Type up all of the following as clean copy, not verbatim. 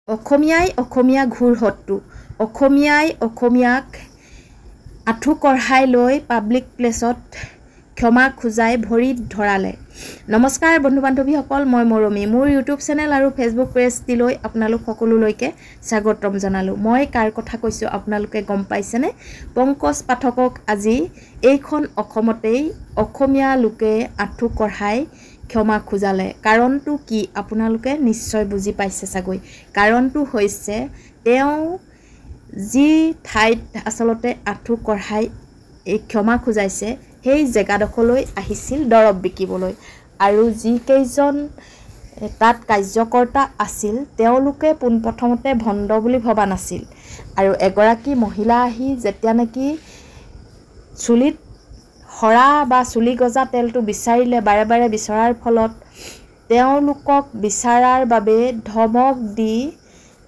অসমীয়াই অসমীয়া ঘূৰ শত্ৰু অসমীয়াই অসমীয়াক আঁঠু কঢ়াই লৈ পাব্লিক প্লেছত ক্ষমা খুজাই ভৰিত ধৰালে। নমস্কাৰ বন্ধু বান্ধৱীসকল, মই মৰমী মোৰ ইউটিউব চেনেল আৰু ফেচবুক পেজটিলৈ আপোনালোক সকলোলৈকে স্বাগতম জনালোঁ। মই কাৰ কথা কৈছোঁ আপোনালোকে গম পাইছেনে? পংকজ পাঠকক আজি এইখন অসমতেই অসমীয়া লোকে আঁঠু কঢ়াই ক্ষমা খুজালে। কাৰণটো কি আপোনালোকে নিশ্চয় বুজি পাইছে চাগৈ। কাৰণটো হৈছে তেওঁ যি ঠাইত আচলতে আঁঠু কঢ়াই ক্ষমা খুজাইছে সেই জেগাডোখৰলৈ আহিছিল দৰৱ বিকিবলৈ, আৰু যিকেইজন তাত কাৰ্যকৰ্তা আছিল তেওঁলোকে পোনপ্ৰথমতে ভণ্ড বুলি ভবা নাছিল, আৰু এগৰাকী মহিলা আহি যেতিয়া নেকি চুলিত সৰা বা চুলি গজা তেলটো বিচাৰিলে, বাৰে বাৰে বিচৰাৰ ফলত তেওঁলোকক বিচাৰাৰ বাবে ধমক দি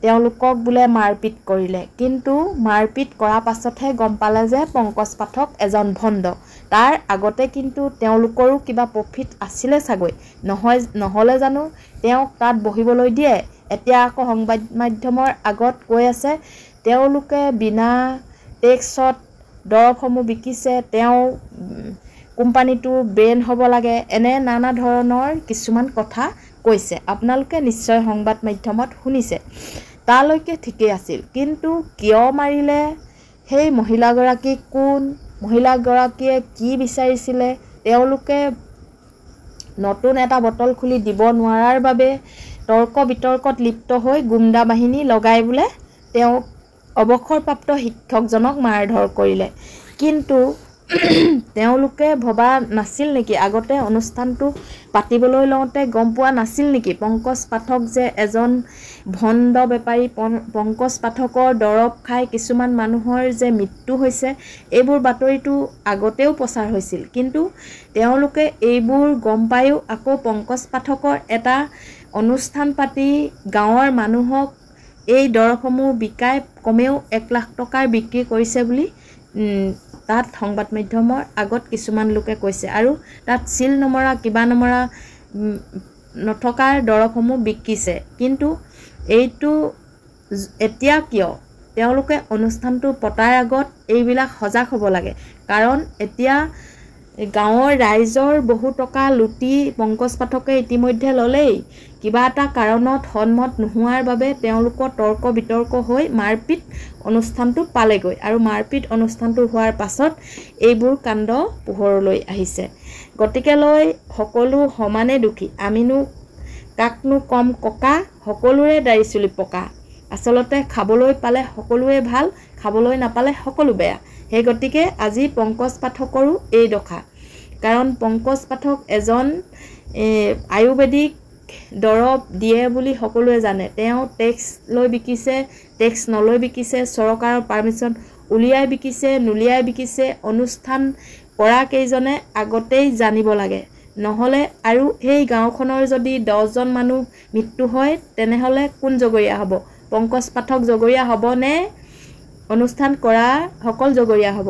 তেওঁলোকক বোলে মাৰপিট কৰিলে। কিন্তু মাৰপিট কৰাৰ পাছতহে গম পালে যে পংকজ পাঠক এজন ভণ্ড। তাৰ আগতে কিন্তু তেওঁলোকৰো কিবা প্ৰফিট আছিলে চাগৈ, নহ'লে জানো তেওঁক তাত বহিবলৈ দিয়ে? এতিয়া আকৌ সংবাদ মাধ্যমৰ আগত কৈ আছে তেওঁলোকে বিনা টেক্সত দৰৱসমূহ বিকিছে, তেওঁ কোম্পানীটো বেন হ'ব লাগে, এনে নানা ধৰণৰ কিছুমান কথা কৈছে। আপোনালোকে নিশ্চয় সংবাদ মাধ্যমত শুনিছে। তালৈকে ঠিকেই আছিল, কিন্তু কিয় মাৰিলে, সেই মহিলাগৰাকী কোন, মহিলাগৰাকীয়ে কি বিচাৰিছিলে, তেওঁলোকে নতুন এটা বটল খুলি দিব নোৱাৰাৰ বাবে তৰ্ক বিতৰ্কত লিপ্ত হৈ গুণ্ডা বাহিনী লগাই বোলে তেওঁক অৱসৰপ্ৰাপ্ত শিক্ষকজনক মাৰধৰ কৰিলে। কিন্তু তেওঁলোকে ভবা নাছিল নেকি, আগতে অনুষ্ঠানটো পাতিবলৈ লওঁতে গম পোৱা নাছিল নেকি পংকজ পাঠক যে এজন ভণ্ড বেপাৰী, পংকজ পাঠকৰ দৰৱ খাই কিছুমান মানুহৰ যে মৃত্যু হৈছে, এইবোৰ বাতৰিটো আগতেও প্ৰচাৰ হৈছিল। কিন্তু তেওঁলোকে এইবোৰ গম পায়ো আকৌ পংকজ পাঠকৰ এটা অনুষ্ঠান পাতি গাঁৱৰ মানুহক এই দৰৱসমূহ বিকাই কমেও 1 লাখ টকাৰ বিক্ৰী কৰিছে বুলি তাত সংবাদ মাধ্যমৰ আগত কিছুমান লোকে কৈছে, আৰু তাত চিল নমৰা কিবা নমৰা নথকাৰ দৰৱসমূহ বিকিছে। কিন্তু এইটো এতিয়া কিয় তেওঁলোকে অনুষ্ঠানটো পতাৰ আগত এইবিলাক সজাগ হ'ব লাগে, কাৰণ এতিয়া গাঁৱৰ ৰাইজৰ বহু টকা লুটি পংকজ পাঠকে ইতিমধ্যে ল'লেই। কিবা এটা কাৰণত সন্মত নোহোৱাৰ বাবে তেওঁলোকৰ তৰ্ক বিতৰ্ক হৈ মাৰপিট অনুষ্ঠানটো পালেগৈ, আৰু মাৰপিট অনুষ্ঠানটো হোৱাৰ পাছত এইবোৰ কাণ্ড পোহৰলৈ আহিছে। গতিকে লৈ সকলো সমানে দুখী, আমিনো কাকনো কম ককা, সকলোৰে দাড়ি চুলি পকা। আচলতে খাবলৈ পালে সকলোৱে ভাল, খাবলৈ নাপালে সকলো বেয়া। সেই গতিকে আজি পংকজ পাঠকৰো এই দশা। কাৰণ পংকজ পাঠক এজন আয়ুৰ্বেদিক দৰৱ দিয়ে বুলি সকলোৱে জানে। তেওঁ টেক্স লৈ বিকিছে, টেক্স নলৈ বিকিছে, চৰকাৰৰ পাৰ্মিশ্যন উলিয়াই বিকিছে, নুলিয়াই বিকিছে। অনুষ্ঠান কৰা কেইজনে আগতেই জানিব লাগে, নহ'লে আৰু সেই গাঁওখনৰ যদি 10জন মানুহ মৃত্যু হয় তেনেহ'লে কোন জগৰীয়া হ'ব? পংকজ পাঠক জগৰীয়া হ'ব নে অনুষ্ঠান কৰা সকল জগৰীয়া হ'ব?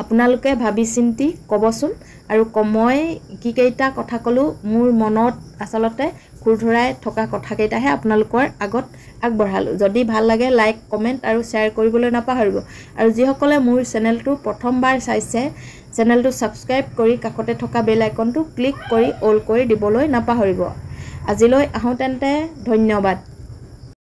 আপোনালোকে ভাবি চিন্তি ক'বচোন। আৰু মই কি কেইটা কথা ক'লোঁ, মোৰ মনত আচলতে খুৰ ধৰাই থকা কথাকেইটাহে আপোনালোকৰ আগত আগবঢ়ালোঁ। যদি ভাল লাগে লাইক, কমেণ্ট আৰু শ্বেয়াৰ কৰিবলৈ নাপাহৰিব। আৰু যিসকলে মোৰ চেনেলটো প্ৰথমবাৰ চাইছে, চেনেলটো ছাবস্ক্ৰাইব কৰি কাষতে থকা বেল আইকনটো ক্লিক কৰি অল কৰি দিবলৈ নাপাহৰিব। আজিলৈ আহোঁ তেন্তে, ধন্যবাদ।